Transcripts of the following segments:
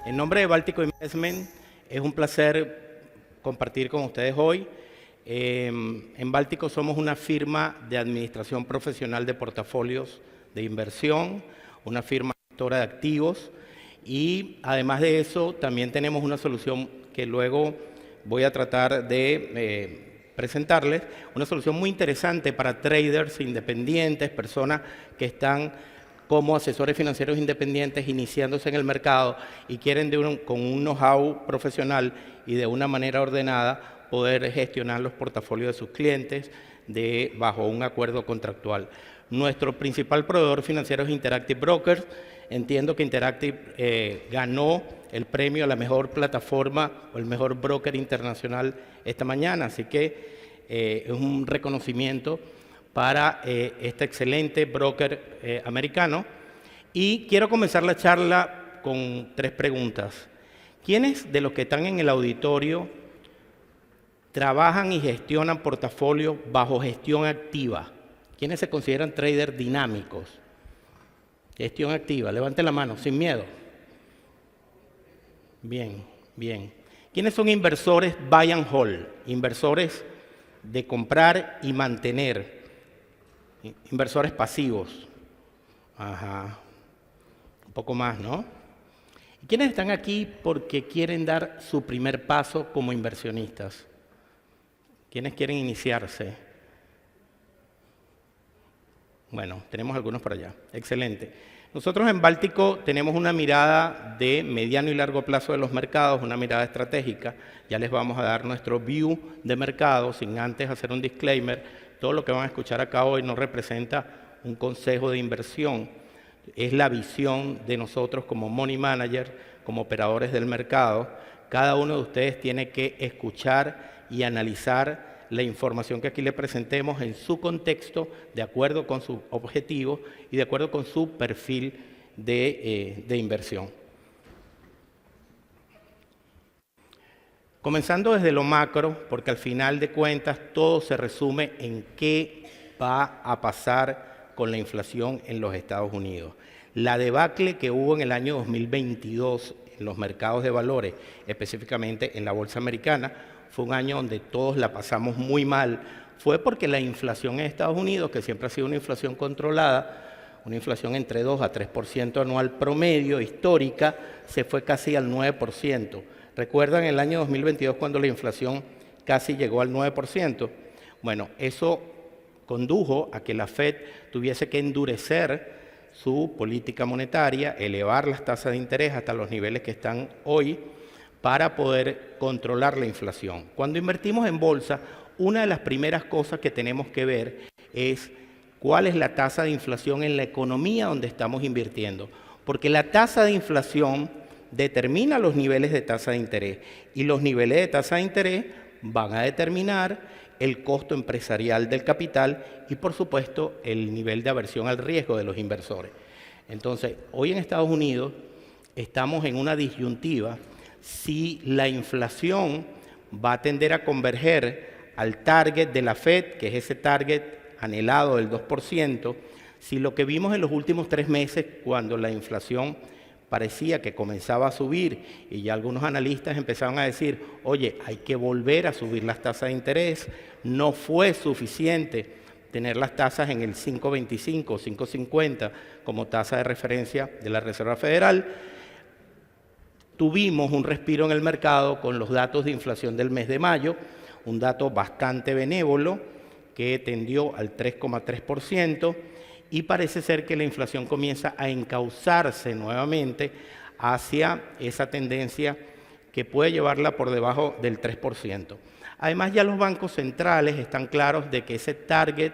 En nombre de Báltico Investment, es un placer compartir con ustedes hoy. En Báltico somos una firma de administración profesional de portafolios de inversión, una firma gestora de activos y además de eso también tenemos una solución que luego voy a tratar de presentarles, una solución muy interesante para traders independientes, personas que están como asesores financieros independientes iniciándose en el mercado y quieren con un know-how profesional y de una manera ordenada poder gestionar los portafolios de sus clientes bajo un acuerdo contractual. Nuestro principal proveedor financiero es Interactive Brokers. Entiendo que Interactive ganó el premio a la mejor plataforma o el mejor broker internacional esta mañana, así que es un reconocimiento para este excelente broker americano. Y quiero comenzar la charla con 3 preguntas. ¿Quiénes de los que están en el auditorio trabajan y gestionan portafolios bajo gestión activa? ¿Quiénes se consideran traders dinámicos? Gestión activa, levanten la mano, sin miedo. Bien, bien. ¿Quiénes son inversores buy and hold? Inversores de comprar y mantener. Inversores pasivos. Ajá. Un poco más, ¿no? ¿Y quiénes están aquí porque quieren dar su primer paso como inversionistas? ¿Quiénes quieren iniciarse? Bueno, tenemos algunos por allá. Excelente. Nosotros en Báltico tenemos una mirada de mediano y largo plazo de los mercados, una mirada estratégica. Ya les vamos a dar nuestro view de mercado, sin antes hacer un disclaimer. Todo lo que van a escuchar acá hoy no representa un consejo de inversión. Es la visión de nosotros como money manager, como operadores del mercado. Cada uno de ustedes tiene que escuchar y analizar la información que aquí le presentemos en su contexto, de acuerdo con sus objetivos y de acuerdo con su perfil de inversión. Comenzando desde lo macro, porque al final de cuentas todo se resume en qué va a pasar con la inflación en los Estados Unidos. La debacle que hubo en el año 2022 en los mercados de valores, específicamente en la bolsa americana, fue un año donde todos la pasamos muy mal. Fue porque la inflación en Estados Unidos, que siempre ha sido una inflación controlada, una inflación entre 2 a 3% anual promedio histórica, se fue casi al 9%. ¿Recuerdan el año 2022 cuando la inflación casi llegó al 9%? Bueno, eso condujo a que la Fed tuviese que endurecer su política monetaria, elevar las tasas de interés hasta los niveles que están hoy para poder controlar la inflación. Cuando invertimos en bolsa, una de las primeras cosas que tenemos que ver es cuál es la tasa de inflación en la economía donde estamos invirtiendo, porque la tasa de inflación determina los niveles de tasa de interés y los niveles de tasa de interés van a determinar el costo empresarial del capital y por supuesto el nivel de aversión al riesgo de los inversores. Entonces, hoy en Estados Unidos estamos en una disyuntiva si la inflación va a tender a converger al target de la Fed, que es ese target anhelado del 2%, si lo que vimos en los últimos 3 meses cuando la inflación parecía que comenzaba a subir y ya algunos analistas empezaron a decir, oye, hay que volver a subir las tasas de interés, no fue suficiente tener las tasas en el 5.25 o 5.50 como tasa de referencia de la Reserva Federal. Tuvimos un respiro en el mercado con los datos de inflación del mes de mayo, un dato bastante benévolo que tendió al 3,3%. Y parece ser que la inflación comienza a encauzarse nuevamente hacia esa tendencia que puede llevarla por debajo del 3%. Además, ya los bancos centrales están claros de que ese target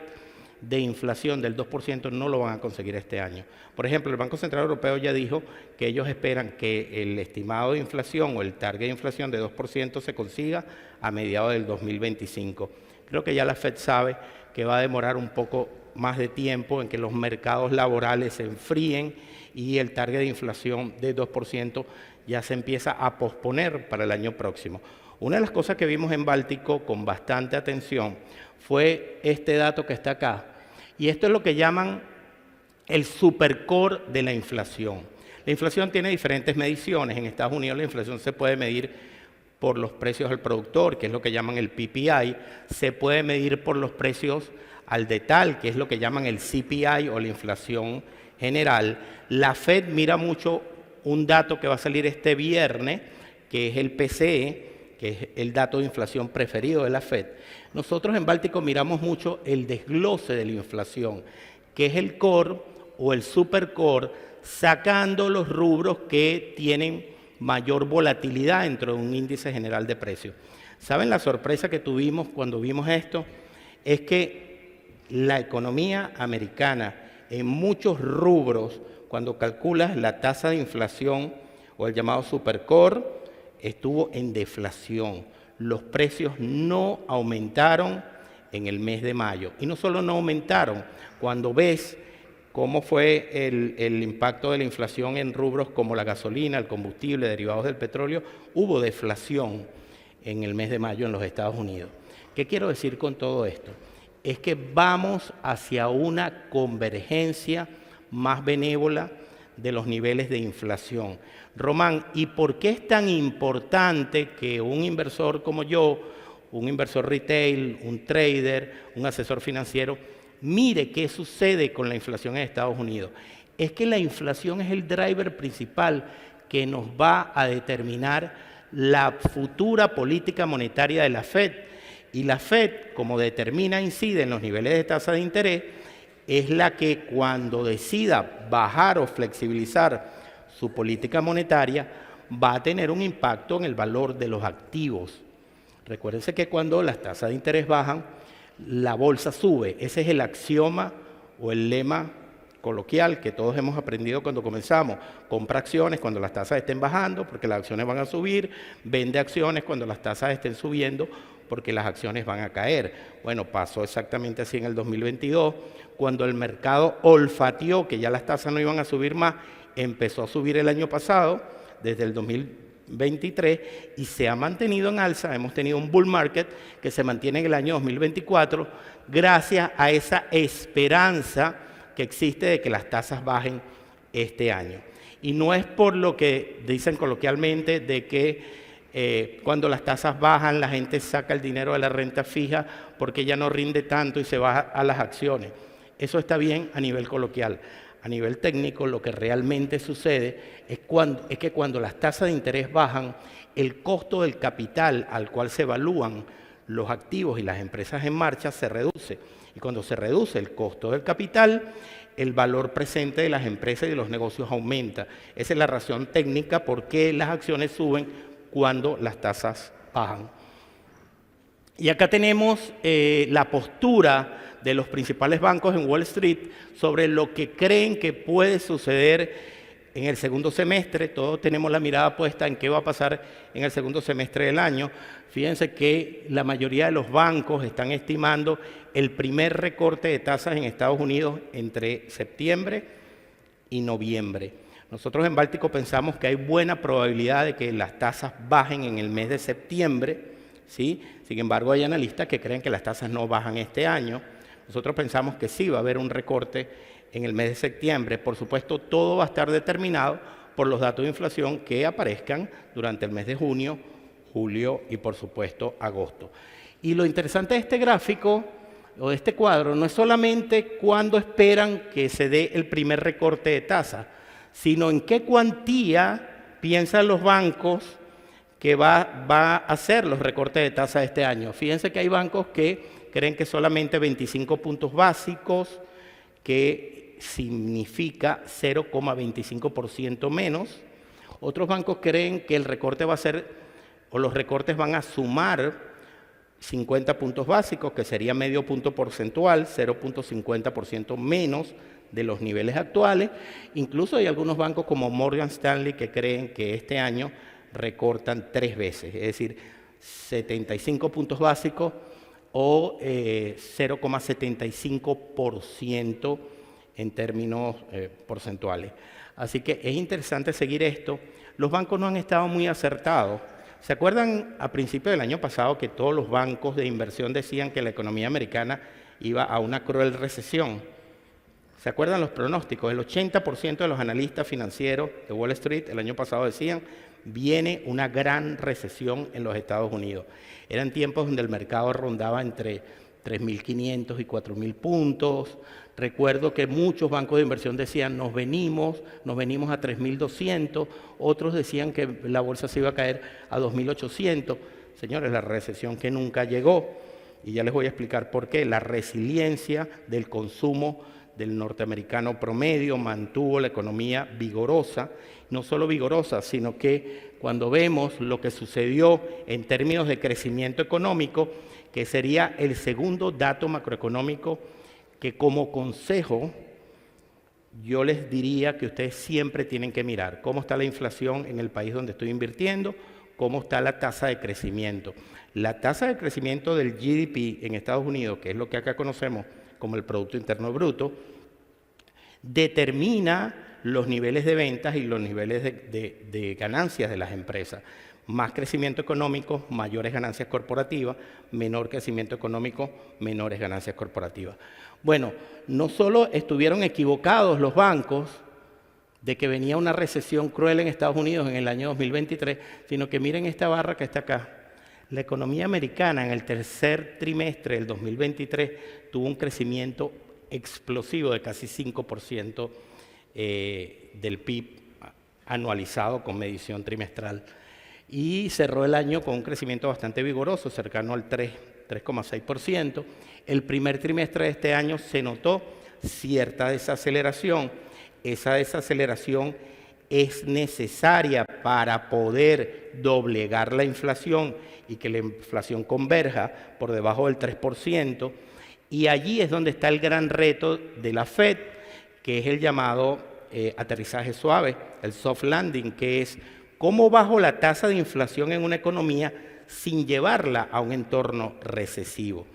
de inflación del 2% no lo van a conseguir este año. Por ejemplo, el Banco Central Europeo ya dijo que ellos esperan que el estimado de inflación o el target de inflación de 2% se consiga a mediados del 2025. Creo que ya la Fed sabe que va a demorar un poco más de tiempo en que los mercados laborales se enfríen y el target de inflación de 2% ya se empieza a posponer para el año próximo. Una de las cosas que vimos en Báltico con bastante atención fue este dato que está acá. Y esto es lo que llaman el supercore de la inflación. La inflación tiene diferentes mediciones. En Estados Unidos la inflación se puede medir por los precios al productor, que es lo que llaman el PPI, se puede medir por los precios al detal, que es lo que llaman el CPI o la inflación general. La Fed mira mucho un dato que va a salir este viernes, que es el PCE, que es el dato de inflación preferido de la Fed. Nosotros en Báltico miramos mucho el desglose de la inflación, que es el core o el supercore, sacando los rubros que tienen mayor volatilidad dentro de un índice general de precios. ¿Saben la sorpresa que tuvimos cuando vimos esto? Es que la economía americana en muchos rubros, cuando calculas la tasa de inflación o el llamado supercore, estuvo en deflación. Los precios no aumentaron en el mes de mayo. Y no solo no aumentaron, cuando ves cómo fue el impacto de la inflación en rubros como la gasolina, el combustible, derivados del petróleo, hubo deflación en el mes de mayo en los Estados Unidos. ¿Qué quiero decir con todo esto? Es que vamos hacia una convergencia más benévola de los niveles de inflación. Román, ¿y por qué es tan importante que un inversor como yo, un inversor retail, un trader, un asesor financiero, mire qué sucede con la inflación en Estados Unidos? Es que la inflación es el driver principal que nos va a determinar la futura política monetaria de la Fed. Y la Fed, como determina, incide en los niveles de tasa de interés, es la que cuando decida bajar o flexibilizar su política monetaria, va a tener un impacto en el valor de los activos. Recuérdense que cuando las tasas de interés bajan, la bolsa sube. Ese es el axioma o el lema coloquial que todos hemos aprendido cuando comenzamos. Compra acciones cuando las tasas estén bajando, porque las acciones van a subir. Vende acciones cuando las tasas estén subiendo, porque las acciones van a caer. Bueno, pasó exactamente así en el 2022, cuando el mercado olfateó que ya las tasas no iban a subir más, empezó a subir el año pasado, desde el 2023, y se ha mantenido en alza. Hemos tenido un bull market que se mantiene en el año 2024, gracias a esa esperanza que existe de que las tasas bajen este año. Y no es por lo que dicen coloquialmente de que cuando las tasas bajan la gente saca el dinero de la renta fija porque ya no rinde tanto y se va a las acciones. Eso está bien a nivel coloquial. A nivel técnico, lo que realmente sucede es que cuando las tasas de interés bajan, el costo del capital al cual se evalúan los activos y las empresas en marcha se reduce. Y cuando se reduce el costo del capital, el valor presente de las empresas y de los negocios aumenta. Esa es la razón técnica por qué las acciones suben cuando las tasas bajan. Y acá tenemos la postura de los principales bancos en Wall Street sobre lo que creen que puede suceder en el segundo semestre. Todos tenemos la mirada puesta en qué va a pasar en el segundo semestre del año. Fíjense que la mayoría de los bancos están estimando el primer recorte de tasas en Estados Unidos entre septiembre y noviembre. Nosotros en Báltico pensamos que hay buena probabilidad de que las tasas bajen en el mes de septiembre, ¿sí? Sin embargo, hay analistas que creen que las tasas no bajan este año. Nosotros pensamos que sí va a haber un recorte en el mes de septiembre. Por supuesto, todo va a estar determinado por los datos de inflación que aparezcan durante el mes de junio, julio y, por supuesto, agosto. Y lo interesante de este gráfico o de este cuadro no es solamente cuándo esperan que se dé el primer recorte de tasa, sino en qué cuantía piensan los bancos que va a hacer los recortes de tasa este año. Fíjense que hay bancos que creen que solamente 25 puntos básicos, que significa 0,25% menos. Otros bancos creen que el recorte va a ser, o los recortes van a sumar 50 puntos básicos, que sería medio punto porcentual, 0,50% menos de los niveles actuales. Incluso hay algunos bancos como Morgan Stanley que creen que este año recortan 3 veces, es decir, 75 puntos básicos o 0,75% en términos porcentuales. Así que es interesante seguir esto. Los bancos no han estado muy acertados. ¿Se acuerdan a principios del año pasado que todos los bancos de inversión decían que la economía americana iba a una cruel recesión? ¿Se acuerdan los pronósticos? El 80% de los analistas financieros de Wall Street el año pasado decían, viene una gran recesión en los Estados Unidos. Eran tiempos donde el mercado rondaba entre 3.500 y 4.000 puntos. Recuerdo que muchos bancos de inversión decían, nos venimos a 3.200. Otros decían que la bolsa se iba a caer a 2.800. Señores, la recesión que nunca llegó. Y ya les voy a explicar por qué. La resiliencia del consumo del norteamericano promedio mantuvo la economía vigorosa, no solo vigorosa, sino que cuando vemos lo que sucedió en términos de crecimiento económico, que sería el segundo dato macroeconómico que como consejo yo les diría que ustedes siempre tienen que mirar cómo está la inflación en el país donde estoy invirtiendo, cómo está la tasa de crecimiento. La tasa de crecimiento del GDP en Estados Unidos, que es lo que acá conocemos como el Producto Interno Bruto, determina los niveles de ventas y los niveles de ganancias de las empresas. Más crecimiento económico, mayores ganancias corporativas, menor crecimiento económico, menores ganancias corporativas. Bueno, no solo estuvieron equivocados los bancos de que venía una recesión cruel en Estados Unidos en el año 2023, sino que miren esta barra que está acá. La economía americana en el tercer trimestre del 2023 tuvo un crecimiento explosivo de casi 5% del PIB anualizado con medición trimestral. Y cerró el año con un crecimiento bastante vigoroso, cercano al 3,6%. El primer trimestre de este año se notó cierta desaceleración. Esa desaceleración es necesaria para poder doblegar la inflación y que la inflación converja por debajo del 3%. Y allí es donde está el gran reto de la Fed, que es el llamado aterrizaje suave, el soft landing, que es cómo bajo la tasa de inflación en una economía sin llevarla a un entorno recesivo.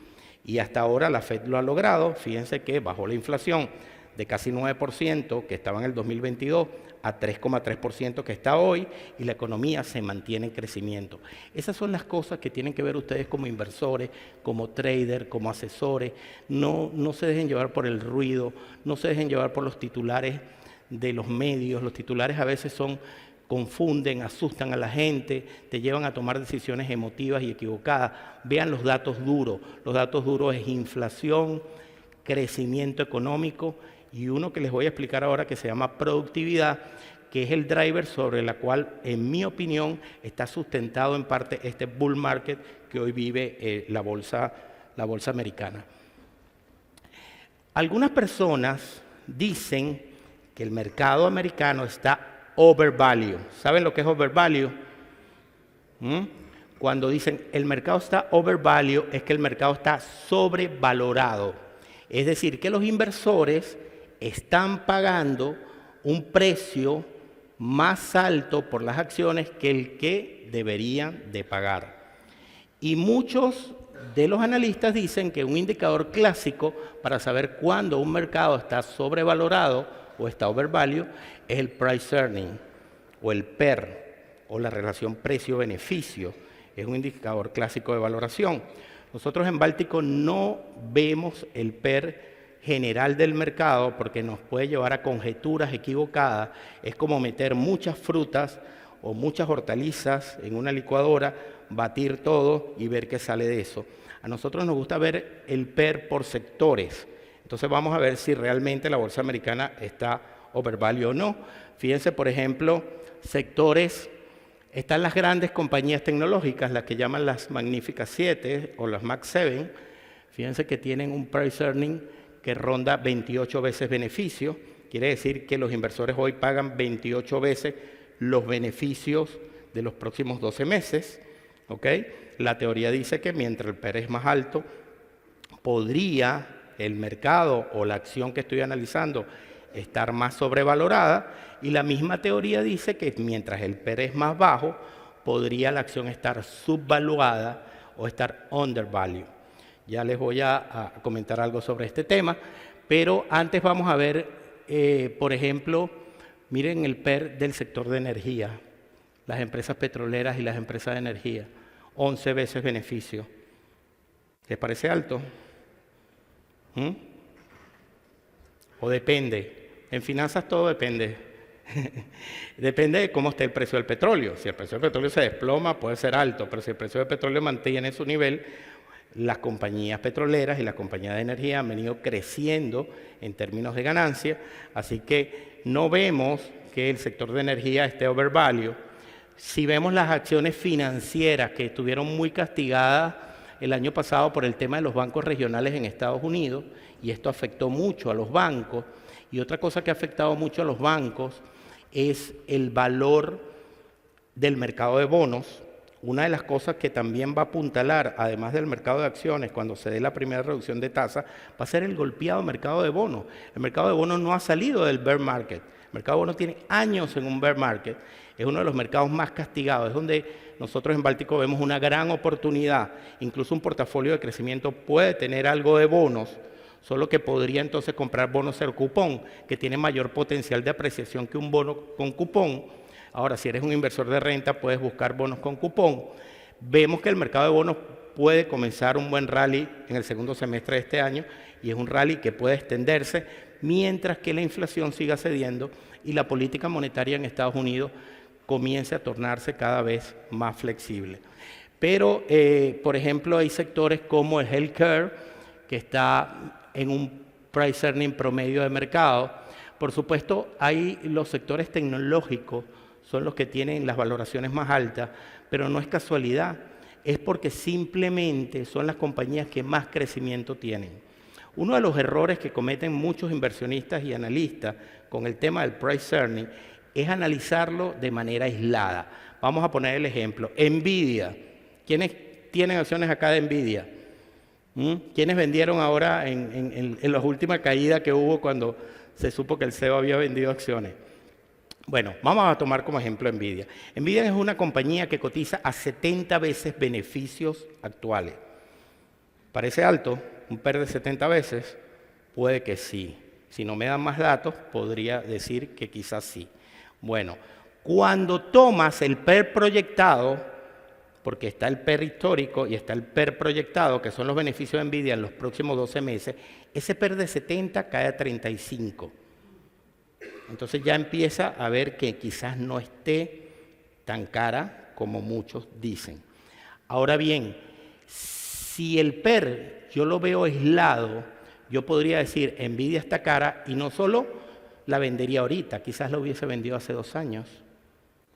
Y hasta ahora la Fed lo ha logrado. Fíjense que bajó la inflación de casi 9% que estaba en el 2022 a 3,3% que está hoy, y la economía se mantiene en crecimiento. Esas son las cosas que tienen que ver ustedes como inversores, como traders, como asesores. No se dejen llevar por el ruido, no se dejen llevar por los titulares de los medios. Los titulares a veces confunden, asustan a la gente, te llevan a tomar decisiones emotivas y equivocadas. Vean los datos duros. Los datos duros es inflación, crecimiento económico y uno que les voy a explicar ahora que se llama productividad, que es el driver sobre la cual, en mi opinión, está sustentado en parte este bull market que hoy vive la bolsa americana. Algunas personas dicen que el mercado americano está overvalue. ¿Saben lo que es overvalue? Cuando dicen el mercado está overvalue, es que el mercado está sobrevalorado. Es decir, que los inversores están pagando un precio más alto por las acciones que el que deberían de pagar. Y muchos de los analistas dicen que un indicador clásico para saber cuándo un mercado está sobrevalorado o está overvalue es el price earning o el PER o la relación precio-beneficio. Es un indicador clásico de valoración. Nosotros en Báltico no vemos el PER general del mercado porque nos puede llevar a conjeturas equivocadas. Es como meter muchas frutas o muchas hortalizas en una licuadora, batir todo y ver qué sale de eso. A nosotros nos gusta ver el PER por sectores. Entonces vamos a ver si realmente la bolsa americana está overvalue o no. Fíjense, por ejemplo, sectores. Están las grandes compañías tecnológicas, las que llaman las Magníficas 7 o las Mag 7. Fíjense que tienen un price earning que ronda 28 veces beneficio. Quiere decir que los inversores hoy pagan 28 veces los beneficios de los próximos 12 meses. ¿Okay? La teoría dice que mientras el PER es más alto, podría el mercado o la acción que estoy analizando estar más sobrevalorada, y la misma teoría dice que mientras el PER es más bajo, podría la acción estar subvaluada o estar undervalue. Ya les voy a comentar algo sobre este tema, pero antes vamos a ver, por ejemplo, miren el PER del sector de energía, las empresas petroleras y las empresas de energía, 11 veces beneficio. ¿Les parece alto? o depende. En finanzas todo depende. Depende de cómo esté el precio del petróleo. Si el precio del petróleo se desploma, puede ser alto, pero si el precio del petróleo mantiene su nivel, las compañías petroleras y las compañías de energía han venido creciendo en términos de ganancia, así que no vemos que el sector de energía esté overvalued. Si vemos las acciones financieras que estuvieron muy castigadas el año pasado por el tema de los bancos regionales en Estados Unidos, y esto afectó mucho a los bancos, y otra cosa que ha afectado mucho a los bancos es el valor del mercado de bonos. Una de las cosas que también va a apuntalar, además del mercado de acciones, cuando se dé la primera reducción de tasa, va a ser el golpeado mercado de bonos. El mercado de bonos no ha salido del bear market. El mercado de bonos tiene años en un bear market. Es uno de los mercados más castigados. Es donde nosotros en Báltico vemos una gran oportunidad. Incluso un portafolio de crecimiento puede tener algo de bonos, solo que podría entonces comprar bonos cero cupón, que tiene mayor potencial de apreciación que un bono con cupón. Ahora, si eres un inversor de renta, puedes buscar bonos con cupón. Vemos que el mercado de bonos puede comenzar un buen rally en el segundo semestre de este año, y es un rally que puede extenderse mientras que la inflación siga cediendo y la política monetaria en Estados Unidos comience a tornarse cada vez más flexible. Pero, por ejemplo, hay sectores como el healthcare, que está en un price earning promedio de mercado. Por supuesto, hay los sectores tecnológicos, son los que tienen las valoraciones más altas, pero no es casualidad, es porque simplemente son las compañías que más crecimiento tienen. Uno de los errores que cometen muchos inversionistas y analistas con el tema del price earning es analizarlo de manera aislada. Vamos a poner el ejemplo. Nvidia. ¿Quiénes tienen acciones acá de Nvidia? ¿Quiénes vendieron ahora en las últimas caídas que hubo cuando se supo que el CEO había vendido acciones? Bueno, vamos a tomar como ejemplo Nvidia. Nvidia es una compañía que cotiza a 70 veces beneficios actuales. ¿Parece alto? ¿Un PER de 70 veces? Puede que sí. Si no me dan más datos, podría decir que quizás sí. Bueno, cuando tomas el PER proyectado, porque está el PER histórico y está el PER proyectado, que son los beneficios de Nvidia en los próximos 12 meses, ese PER de 70 cae a 35. Entonces ya empieza a ver que quizás no esté tan cara como muchos dicen. Ahora bien, si el PER yo lo veo aislado, yo podría decir, Nvidia está cara, y no solo la vendería ahorita, quizás la hubiese vendido hace 2 años,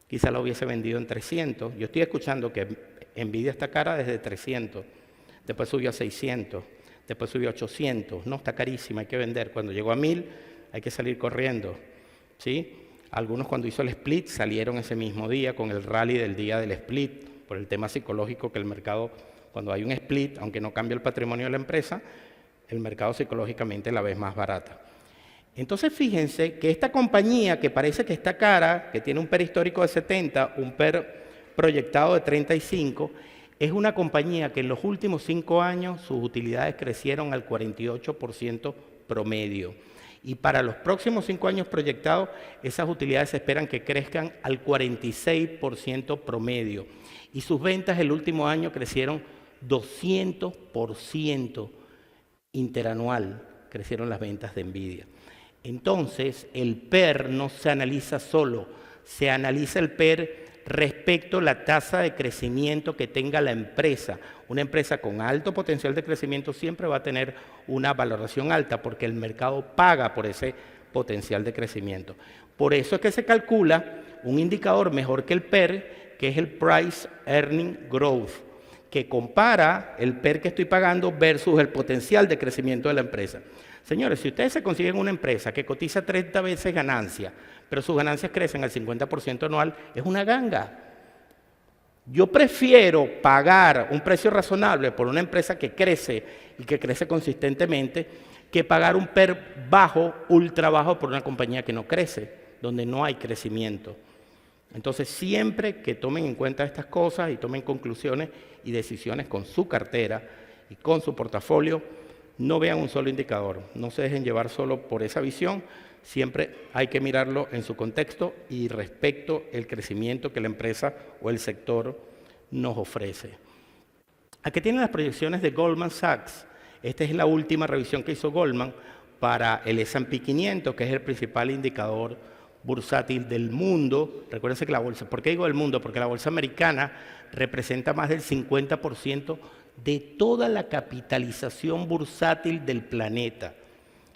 quizás la hubiese vendido en 300. Yo estoy escuchando que Nvidia está cara desde 300, después subió a 600, después subió a 800, no, está carísima, hay que vender. Cuando llegó a 1000, hay que salir corriendo, ¿sí? Algunos cuando hizo el split salieron ese mismo día con el rally del día del split, por el tema psicológico que el mercado, cuando hay un split, aunque no cambia el patrimonio de la empresa, el mercado psicológicamente la ve más barata. Entonces fíjense que esta compañía que parece que está cara, que tiene un PER histórico de 70, un PER proyectado de 35, es una compañía que en los últimos 5 años sus utilidades crecieron al 48% promedio. Y para los próximos 5 años proyectados, esas utilidades se esperan que crezcan al 46% promedio. Y sus ventas el último año crecieron 200% interanual, crecieron las ventas de Nvidia. Entonces, el PER no se analiza solo, se analiza el PER respecto a la tasa de crecimiento que tenga la empresa. Una empresa con alto potencial de crecimiento siempre va a tener una valoración alta porque el mercado paga por ese potencial de crecimiento. Por eso es que se calcula un indicador mejor que el PER, que es el Price Earning Growth, que compara el PER que estoy pagando versus el potencial de crecimiento de la empresa. Señores, si ustedes se consiguen una empresa que cotiza 30 veces ganancia, pero sus ganancias crecen al 50% anual, es una ganga. Yo prefiero pagar un precio razonable por una empresa que crece y que crece consistentemente, que pagar un PER bajo, ultra bajo, por una compañía que no crece, donde no hay crecimiento. Entonces, siempre que tomen en cuenta estas cosas y tomen conclusiones y decisiones con su cartera y con su portafolio, no vean un solo indicador, no se dejen llevar solo por esa visión, siempre hay que mirarlo en su contexto y respecto al crecimiento que la empresa o el sector nos ofrece. Aquí tienen las proyecciones de Goldman Sachs. Esta es la última revisión que hizo Goldman para el S&P 500, que es el principal indicador bursátil del mundo. Recuérdense que la bolsa, ¿por qué digo del mundo? Porque la bolsa americana representa más del 50% de toda la capitalización bursátil del planeta.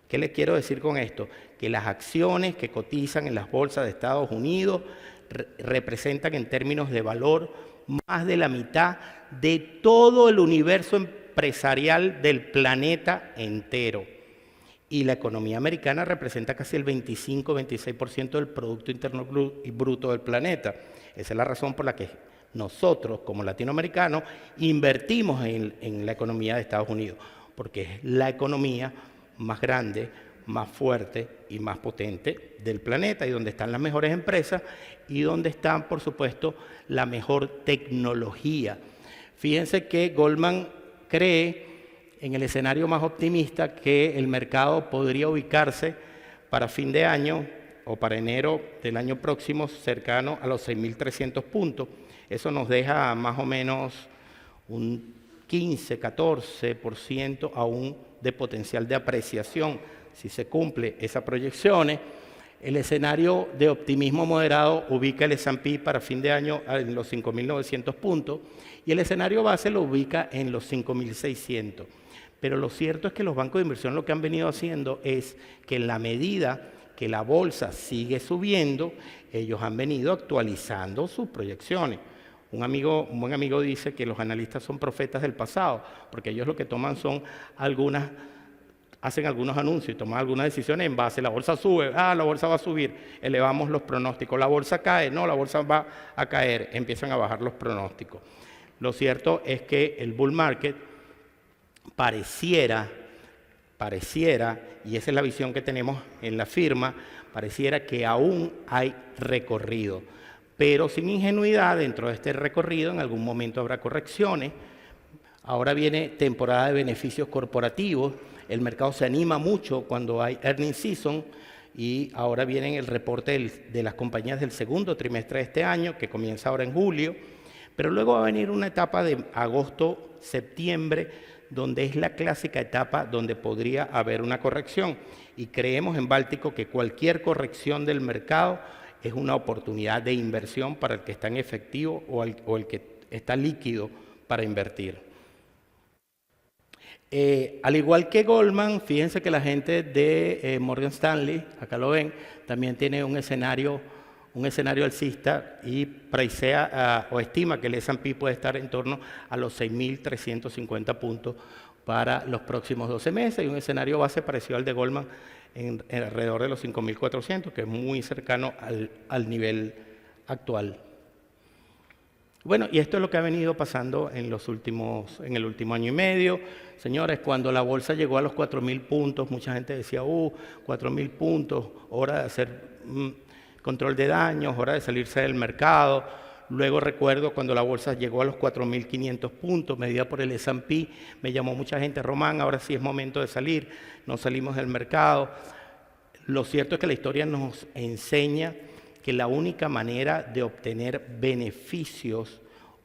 ¿Qué les quiero decir con esto? Que las acciones que cotizan en las bolsas de Estados Unidos representan en términos de valor más de la mitad de todo el universo empresarial del planeta entero. Y la economía americana representa casi el 25-26% del Producto Interno Bruto del planeta. Esa es la razón por la que nosotros, como latinoamericanos, invertimos en la economía de Estados Unidos, porque es la economía más grande, más fuerte y más potente del planeta, y donde están las mejores empresas y donde están, por supuesto, la mejor tecnología. Fíjense que Goldman cree en el escenario más optimista que el mercado podría ubicarse para fin de año o para enero del año próximo cercano a los 6.300 puntos. Eso nos deja más o menos un 15-14% aún de potencial de apreciación si se cumple esas proyecciones. El escenario de optimismo moderado ubica el S&P para fin de año en los 5.900 puntos y el escenario base lo ubica en los 5.600. Pero lo cierto es que los bancos de inversión lo que han venido haciendo es que en la medida que la bolsa sigue subiendo, ellos han venido actualizando sus proyecciones. Un buen amigo dice que los analistas son profetas del pasado, porque ellos lo que toman son hacen algunos anuncios y toman algunas decisiones en base, la bolsa sube, la bolsa va a subir, elevamos los pronósticos, la bolsa cae, no, la bolsa va a caer, empiezan a bajar los pronósticos. Lo cierto es que el bull market pareciera, y esa es la visión que tenemos en la firma, pareciera que aún hay recorrido, pero sin ingenuidad, dentro de este recorrido en algún momento habrá correcciones. Ahora viene temporada de beneficios corporativos, el mercado se anima mucho cuando hay earnings season y ahora viene el reporte de las compañías del segundo trimestre de este año, que comienza ahora en julio, pero luego va a venir una etapa de agosto, septiembre, donde es la clásica etapa donde podría haber una corrección. Y creemos en Báltico que cualquier corrección del mercado es una oportunidad de inversión para el que está en efectivo o el que está líquido para invertir. Al igual que Goldman, fíjense que la gente de Morgan Stanley, acá lo ven, también tiene un escenario alcista y pricea o estima que el S&P puede estar en torno a los 6.350 puntos para los próximos 12 meses y un escenario base parecido al de Goldman en alrededor de los 5.400, que es muy cercano al nivel actual. Bueno, y esto es lo que ha venido pasando en el último año y medio. Señores, cuando la bolsa llegó a los 4.000 puntos, mucha gente decía, 4.000 puntos, hora de hacer control de daños, hora de salirse del mercado. Luego recuerdo cuando la bolsa llegó a los 4.500 puntos, medida por el S&P, me llamó mucha gente, Román, ahora sí es momento de salir, no salimos del mercado. Lo cierto es que la historia nos enseña que la única manera de obtener beneficios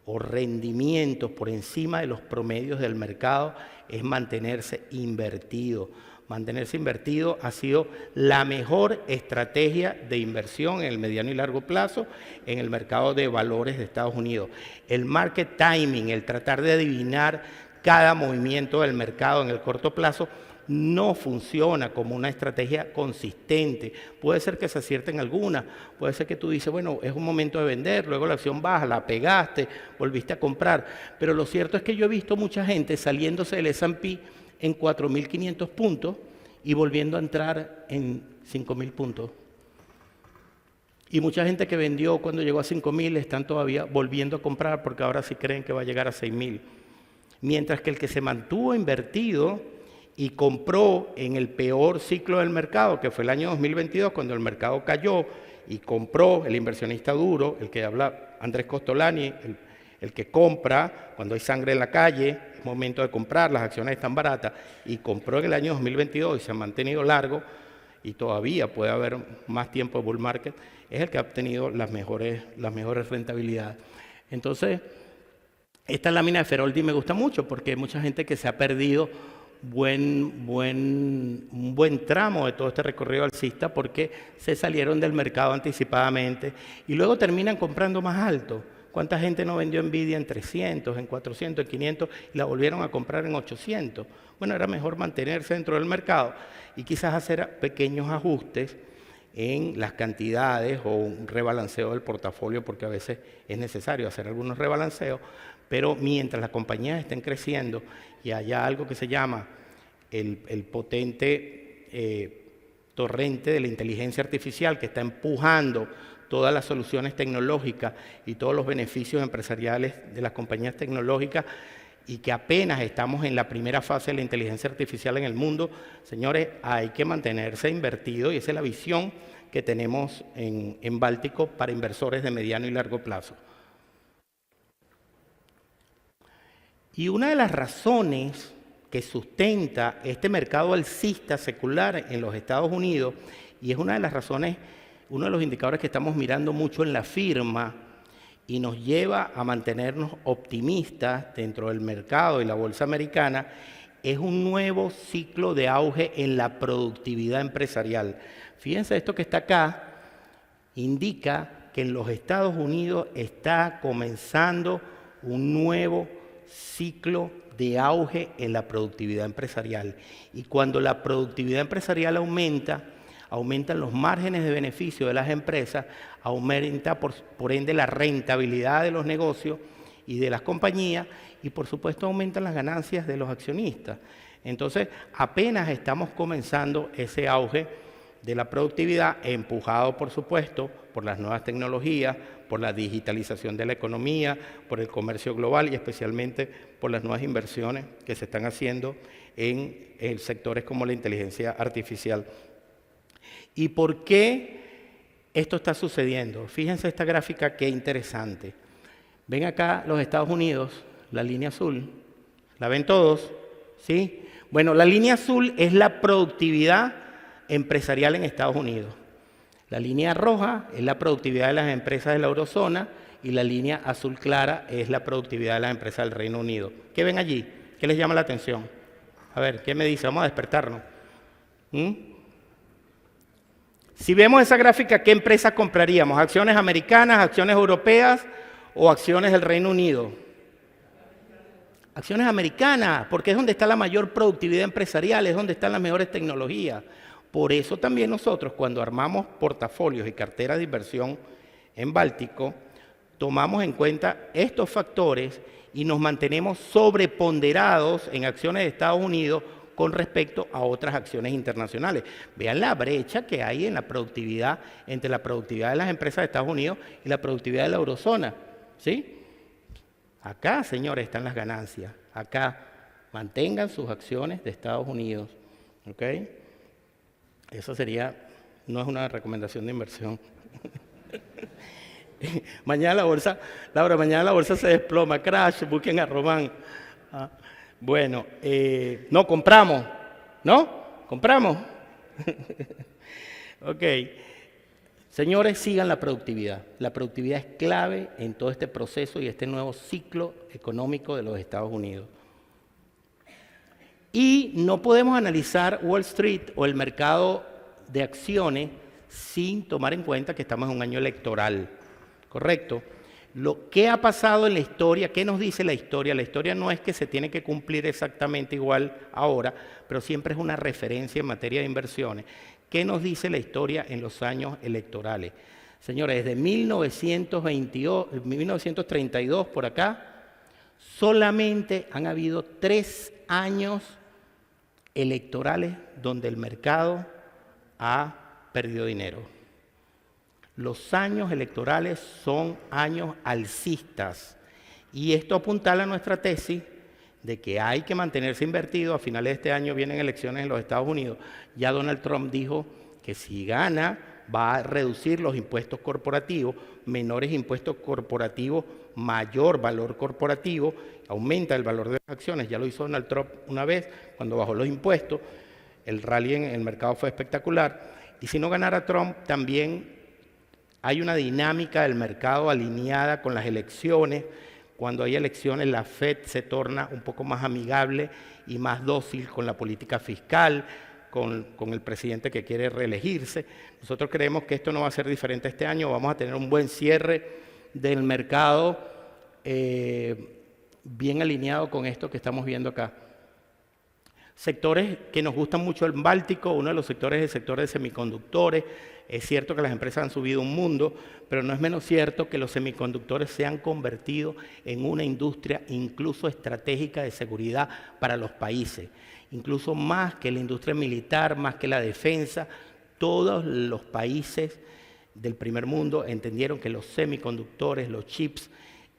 o rendimientos por encima de los promedios del mercado es mantenerse invertido. Mantenerse invertido ha sido la mejor estrategia de inversión en el mediano y largo plazo en el mercado de valores de Estados Unidos. El market timing, el tratar de adivinar cada movimiento del mercado en el corto plazo, no funciona como una estrategia consistente. Puede ser que se acierten algunas, puede ser que tú dices, bueno, es un momento de vender, luego la acción baja, la pegaste, volviste a comprar. Pero lo cierto es que yo he visto mucha gente saliéndose del S&P en 4.500 puntos y volviendo a entrar en 5.000 puntos. Y mucha gente que vendió cuando llegó a 5.000 están todavía volviendo a comprar porque ahora sí creen que va a llegar a 6.000. Mientras que el que se mantuvo invertido y compró en el peor ciclo del mercado, que fue el año 2022, cuando el mercado cayó, y compró el inversionista duro, el que habla Andrés Costolani, el que compra cuando hay sangre en la calle, es momento de comprar, las acciones están baratas, y compró en el año 2022 y se ha mantenido largo, y todavía puede haber más tiempo de bull market, es el que ha obtenido las mejores rentabilidades. Entonces, esta lámina de Feroldi me gusta mucho porque hay mucha gente que se ha perdido un buen tramo de todo este recorrido alcista porque se salieron del mercado anticipadamente y luego terminan comprando más alto. ¿Cuánta gente no vendió Nvidia en 300, en 400, en 500 y la volvieron a comprar en 800? Bueno, era mejor mantenerse dentro del mercado y quizás hacer pequeños ajustes en las cantidades o un rebalanceo del portafolio, porque a veces es necesario hacer algunos rebalanceos, pero mientras las compañías estén creciendo y haya algo que se llama el potente torrente de la inteligencia artificial que está empujando todas las soluciones tecnológicas y todos los beneficios empresariales de las compañías tecnológicas, y que apenas estamos en la primera fase de la inteligencia artificial en el mundo, señores, hay que mantenerse invertido y esa es la visión que tenemos en Báltico para inversores de mediano y largo plazo. Y una de las razones que sustenta este mercado alcista secular en los Estados Unidos, y es una de las razones, uno de los indicadores que estamos mirando mucho en la firma, y nos lleva a mantenernos optimistas dentro del mercado y la bolsa americana, es un nuevo ciclo de auge en la productividad empresarial. Fíjense, esto que está acá indica que en los Estados Unidos está comenzando un nuevo ciclo de auge en la productividad empresarial. Y cuando la productividad empresarial aumenta, aumentan los márgenes de beneficio de las empresas, aumenta por ende la rentabilidad de los negocios y de las compañías y por supuesto aumentan las ganancias de los accionistas. Entonces apenas estamos comenzando ese auge de la productividad, empujado por supuesto por las nuevas tecnologías, por la digitalización de la economía, por el comercio global y especialmente por las nuevas inversiones que se están haciendo en sectores como la inteligencia artificial. ¿Y por qué esto está sucediendo? Fíjense esta gráfica, qué interesante. Ven acá los Estados Unidos, la línea azul. ¿La ven todos? ¿Sí? Bueno, la línea azul es la productividad empresarial en Estados Unidos. La línea roja es la productividad de las empresas de la eurozona y la línea azul clara es la productividad de las empresas del Reino Unido. ¿Qué ven allí? ¿Qué les llama la atención? A ver, ¿qué me dice? Vamos a despertarnos. Si vemos esa gráfica, ¿qué empresas compraríamos? ¿Acciones americanas, acciones europeas o acciones del Reino Unido? Acciones americanas, porque es donde está la mayor productividad empresarial, es donde están las mejores tecnologías. Por eso también nosotros, cuando armamos portafolios y carteras de inversión en Báltico, tomamos en cuenta estos factores y nos mantenemos sobreponderados en acciones de Estados Unidos con respecto a otras acciones internacionales. Vean la brecha que hay en la productividad, entre la productividad de las empresas de Estados Unidos y la productividad de la eurozona. ¿Sí? Acá, señores, están las ganancias. Acá, mantengan sus acciones de Estados Unidos. ¿Ok? Eso sería, no es una recomendación de inversión. Mañana la bolsa, Laura, mañana la bolsa se desploma, crash, busquen a Román. Bueno, no, compramos, ¿no? ¿Compramos? Ok. Señores, sigan la productividad. La productividad es clave en todo este proceso y este nuevo ciclo económico de los Estados Unidos. Y no podemos analizar Wall Street o el mercado de acciones sin tomar en cuenta que estamos en un año electoral, ¿correcto? Lo que ha pasado en la historia, ¿qué nos dice la historia? La historia no es que se tiene que cumplir exactamente igual ahora, pero siempre es una referencia en materia de inversiones. ¿Qué nos dice la historia en los años electorales? Señores, desde 1932 por acá, solamente han habido 3 años electorales donde el mercado ha perdido dinero. Los años electorales son años alcistas y esto apuntala a nuestra tesis de que hay que mantenerse invertido. A finales de este año vienen elecciones en los Estados Unidos. Ya Donald Trump dijo que si gana va a reducir los impuestos corporativos, menores impuestos corporativos, mayor valor corporativo, aumenta el valor de las acciones. Ya lo hizo Donald Trump una vez cuando bajó los impuestos. El rally en el mercado fue espectacular. Y si no ganara Trump, también hay una dinámica del mercado alineada con las elecciones cuando hay elecciones la Fed se torna un poco más amigable y más dócil con la política fiscal, con el presidente que quiere reelegirse. Nosotros creemos que esto no va a ser diferente este año, vamos a tener un buen cierre del mercado bien alineado con esto que estamos viendo acá. Sectores que nos gustan mucho en Báltico, uno de los sectores es el sector de semiconductores. Es cierto que las empresas han subido un mundo, pero no es menos cierto que los semiconductores se han convertido en una industria incluso estratégica de seguridad para los países. Incluso más que la industria militar, más que la defensa, todos los países del primer mundo entendieron que los semiconductores, los chips,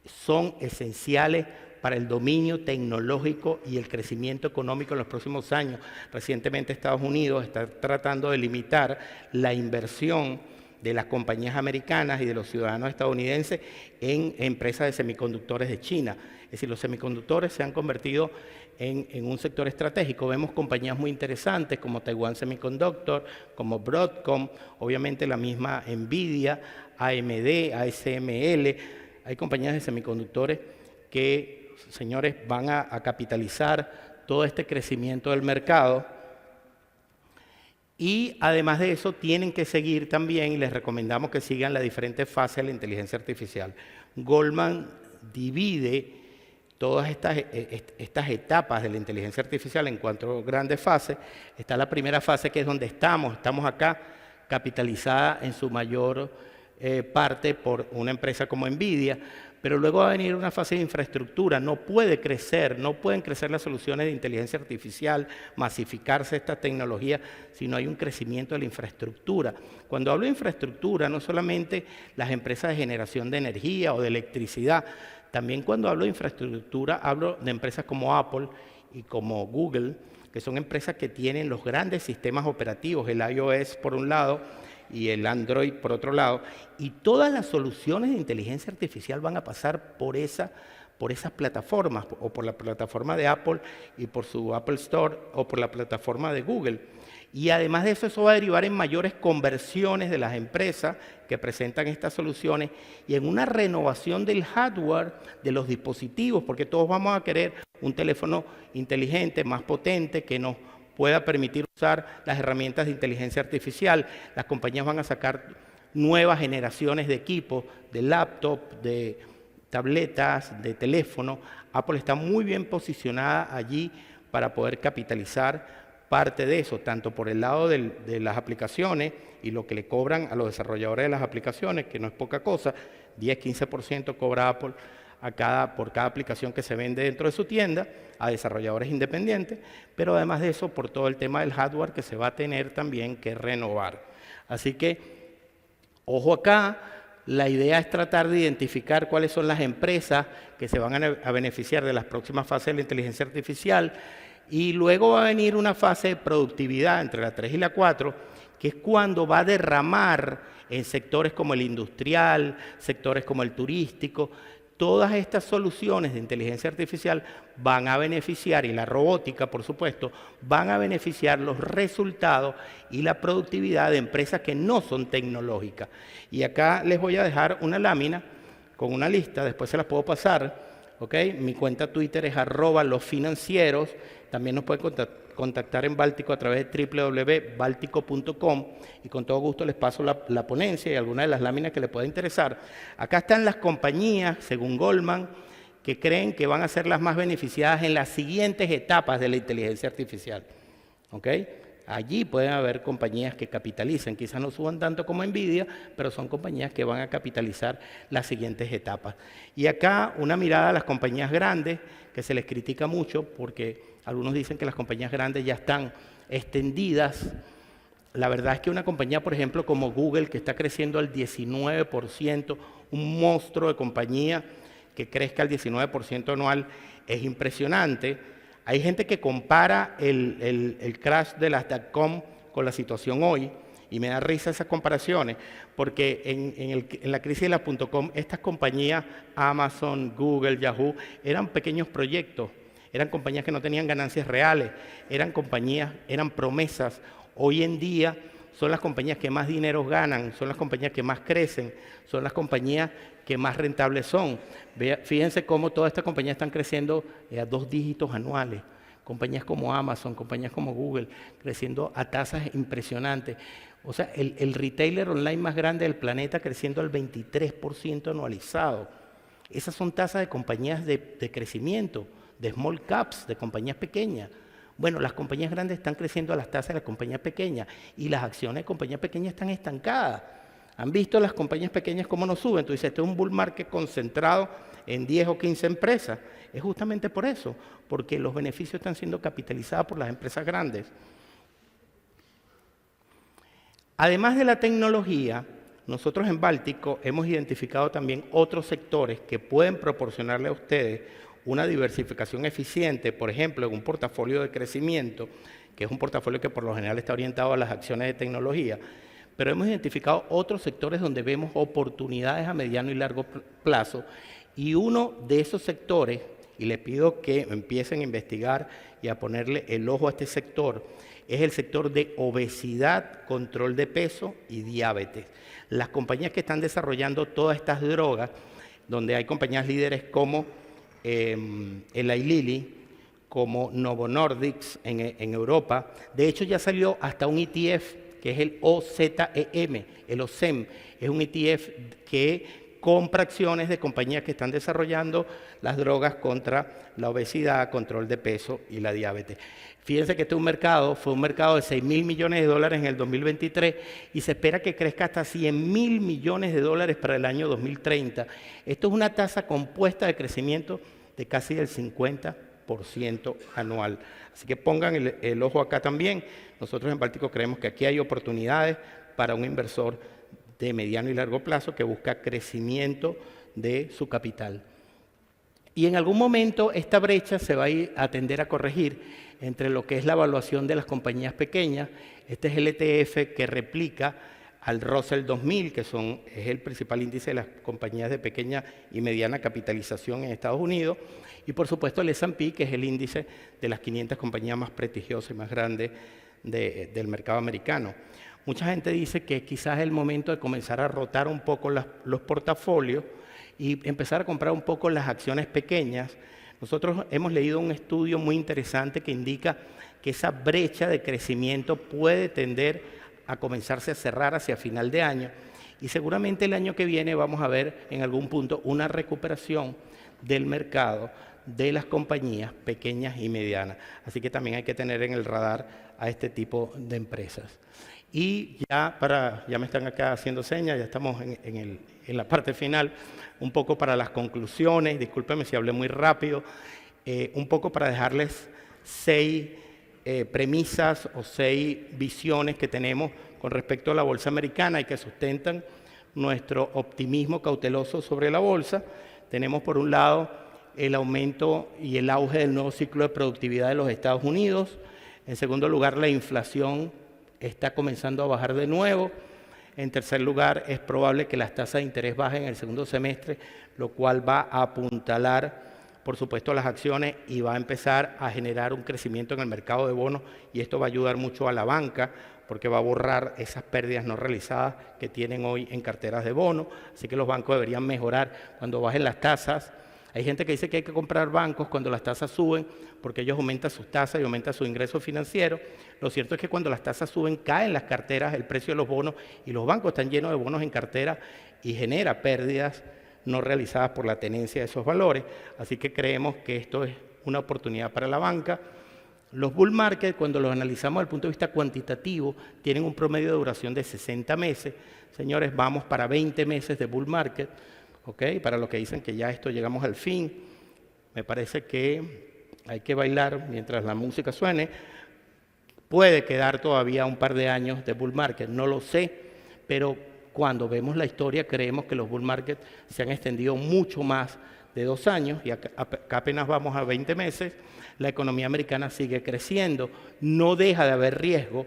son esenciales para el dominio tecnológico y el crecimiento económico en los próximos años. Recientemente Estados Unidos está tratando de limitar la inversión de las compañías americanas y de los ciudadanos estadounidenses en empresas de semiconductores de China. Es decir, los semiconductores se han convertido en un sector estratégico. Vemos compañías muy interesantes como Taiwan Semiconductor, como Broadcom, obviamente la misma Nvidia, AMD, ASML. Hay compañías de semiconductores que, señores, van a capitalizar todo este crecimiento del mercado. Y además de eso, tienen que seguir también, y les recomendamos que sigan las diferentes fases de la inteligencia artificial. Goldman divide todas estas etapas de la inteligencia artificial en 4 grandes fases. Está la primera fase, que es donde estamos acá, capitalizada en su mayor parte por una empresa como Nvidia, pero luego va a venir una fase de infraestructura. No pueden crecer las soluciones de inteligencia artificial, masificarse esta tecnología, si no hay un crecimiento de la infraestructura. Cuando hablo de infraestructura, no solamente las empresas de generación de energía o de electricidad, también cuando hablo de infraestructura, hablo de empresas como Apple y como Google, que son empresas que tienen los grandes sistemas operativos, el iOS por un lado y el Android por otro lado, y todas las soluciones de inteligencia artificial van a pasar por esas plataformas, o por la plataforma de Apple y por su Apple Store, o por la plataforma de Google. Y además de eso, eso va a derivar en mayores conversiones de las empresas que presentan estas soluciones y en una renovación del hardware de los dispositivos, porque todos vamos a querer un teléfono inteligente, más potente, que nos pueda permitir usar las herramientas de inteligencia artificial. Las compañías van a sacar nuevas generaciones de equipos, de laptop, de tabletas, de teléfono. Apple está muy bien posicionada allí para poder capitalizar parte de eso, tanto por el lado de las aplicaciones y lo que le cobran a los desarrolladores de las aplicaciones, que no es poca cosa, 10-15% cobra Apple por cada aplicación que se vende dentro de su tienda, a desarrolladores independientes, pero además de eso, por todo el tema del hardware que se va a tener también que renovar. Así que, ojo acá, la idea es tratar de identificar cuáles son las empresas que se van a beneficiar de las próximas fases de la inteligencia artificial, y luego va a venir una fase de productividad entre la 3 y la 4, que es cuando va a derramar en sectores como el industrial, sectores como el turístico. Todas estas soluciones de inteligencia artificial van a beneficiar, y la robótica, por supuesto, van a beneficiar los resultados y la productividad de empresas que no son tecnológicas. Y acá les voy a dejar una lámina con una lista, después se las puedo pasar. ¿Okay? Mi cuenta Twitter es @losfinancieros. También nos pueden contactar en Báltico a través de www.baltico.com, y con todo gusto les paso la ponencia y alguna de las láminas que les pueda interesar. Acá están las compañías, según Goldman, que creen que van a ser las más beneficiadas en las siguientes etapas de la inteligencia artificial. ¿Okay? Allí pueden haber compañías que capitalicen, quizás no suban tanto como Nvidia, pero son compañías que van a capitalizar las siguientes etapas. Y acá una mirada a las compañías grandes, que se les critica mucho porque algunos dicen que las compañías grandes ya están extendidas. La verdad es que una compañía, por ejemplo, como Google, que está creciendo al 19%, un monstruo de compañía que crezca al 19% anual, es impresionante. Hay gente que compara el crash de las .com con la situación hoy, y me da risa esas comparaciones, porque en la crisis de las .com, estas compañías, Amazon, Google, Yahoo, eran pequeños proyectos, eran compañías que no tenían ganancias reales, eran promesas. Hoy en día son las compañías que más dinero ganan, son las compañías que más crecen, son las compañías que más rentables son. Fíjense cómo todas estas compañías están creciendo a 2 dígitos anuales. Compañías como Amazon, compañías como Google, creciendo a tasas impresionantes. O sea, el retailer online más grande del planeta creciendo al 23% anualizado. Esas son tasas de compañías de crecimiento, de small caps, de compañías pequeñas. Bueno, las compañías grandes están creciendo a las tasas de las compañías pequeñas y las acciones de compañías pequeñas están estancadas. ¿Han visto las compañías pequeñas cómo no suben? Tú dices, esto es un bull market concentrado en 10 o 15 empresas. Es justamente por eso, porque los beneficios están siendo capitalizados por las empresas grandes. Además de la tecnología, nosotros en Báltico hemos identificado también otros sectores que pueden proporcionarle a ustedes una diversificación eficiente, por ejemplo, en un portafolio de crecimiento, que es un portafolio que por lo general está orientado a las acciones de tecnología, pero hemos identificado otros sectores donde vemos oportunidades a mediano y largo plazo, y uno de esos sectores, y les pido que empiecen a investigar y a ponerle el ojo a este sector, es el sector de obesidad, control de peso y diabetes. Las compañías que están desarrollando todas estas drogas, donde hay compañías líderes como Eli Lilly, como Novo Nordisk en Europa. De hecho, ya salió hasta un ETF, que es el OZEM, el OZEM. Es un ETF que compra acciones de compañías que están desarrollando las drogas contra la obesidad, control de peso y la diabetes. Fíjense que este fue un mercado de 6.000 millones de dólares en el 2023 y se espera que crezca hasta 100.000 millones de dólares para el año 2030. Esto es una tasa compuesta de crecimiento de casi el 50% anual. Así que pongan el ojo acá también. Nosotros en Báltico creemos que aquí hay oportunidades para un inversor de mediano y largo plazo que busca crecimiento de su capital. Y en algún momento esta brecha se va a ir a tender a corregir entre lo que es la evaluación de las compañías pequeñas. Este es el ETF que replica al Russell 2000, que es el principal índice de las compañías de pequeña y mediana capitalización en Estados Unidos, y por supuesto el S&P, que es el índice de las 500 compañías más prestigiosas y más grandes del mercado americano. Mucha gente dice que quizás es el momento de comenzar a rotar un poco los portafolios y empezar a comprar un poco las acciones pequeñas. Nosotros hemos leído un estudio muy interesante que indica que esa brecha de crecimiento puede tender a comenzarse a cerrar hacia final de año y seguramente el año que viene vamos a ver en algún punto una recuperación del mercado de las compañías pequeñas y medianas. Así que también hay que tener en el radar a este tipo de empresas. Y ya me están acá haciendo señas, ya estamos en la parte final, un poco para las conclusiones, discúlpenme si hablé muy rápido, un poco para dejarles 6 premisas o 6 visiones que tenemos con respecto a la bolsa americana y que sustentan nuestro optimismo cauteloso sobre la bolsa. Tenemos por un lado el aumento y el auge del nuevo ciclo de productividad de los Estados Unidos. En segundo lugar, la inflación está comenzando a bajar de nuevo. En tercer lugar, es probable que las tasas de interés bajen en el segundo semestre, lo cual va a apuntalar, por supuesto, las acciones y va a empezar a generar un crecimiento en el mercado de bonos, y esto va a ayudar mucho a la banca porque va a borrar esas pérdidas no realizadas que tienen hoy en carteras de bonos. Así que los bancos deberían mejorar cuando bajen las tasas. Hay gente que dice que hay que comprar bancos cuando las tasas suben porque ellos aumentan sus tasas y aumentan su ingreso financiero. Lo cierto es que cuando las tasas suben, caen las carteras, el precio de los bonos, y los bancos están llenos de bonos en cartera y genera pérdidas no realizadas por la tenencia de esos valores. Así que creemos que esto es una oportunidad para la banca. Los bull market, cuando los analizamos desde el punto de vista cuantitativo, tienen un promedio de duración de 60 meses. Señores, vamos para 20 meses de bull market. Okay, para los que dicen que ya llegamos al fin, me parece que hay que bailar mientras la música suene. Puede quedar todavía un par de años de bull market, no lo sé, pero cuando vemos la historia creemos que los bull market se han extendido mucho más de 2 años y acá apenas vamos a 20 meses. La economía americana sigue creciendo, no deja de haber riesgo,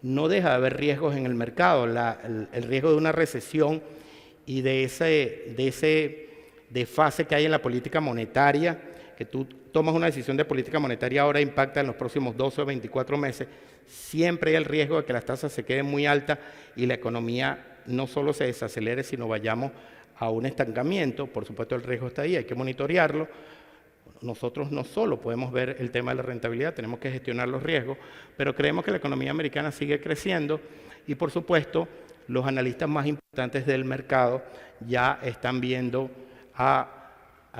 no deja de haber riesgos en el mercado, el riesgo de una recesión y de ese desfase que hay en la política monetaria, que tú tomas una decisión de política monetaria ahora impacta en los próximos 12 o 24 meses, siempre hay el riesgo de que las tasas se queden muy altas y la economía no solo se desacelere, sino vayamos a un estancamiento. Por supuesto, el riesgo está ahí, hay que monitorearlo. Nosotros no solo podemos ver el tema de la rentabilidad, tenemos que gestionar los riesgos, pero creemos que la economía americana sigue creciendo y, por supuesto, los analistas más importantes del mercado ya están viendo a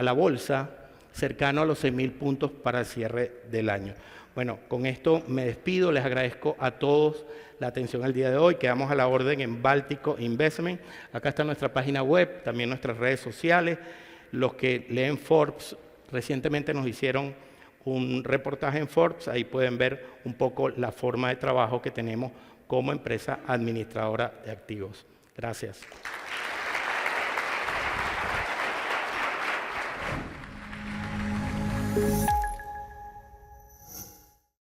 la bolsa cercano a los 6.000 puntos para el cierre del año. Bueno, con esto me despido, les agradezco a todos la atención al día de hoy, quedamos a la orden en Báltico Investment, acá está nuestra página web, también nuestras redes sociales, los que leen Forbes, recientemente nos hicieron un reportaje en Forbes, ahí pueden ver un poco la forma de trabajo que tenemos como empresa administradora de activos. Gracias.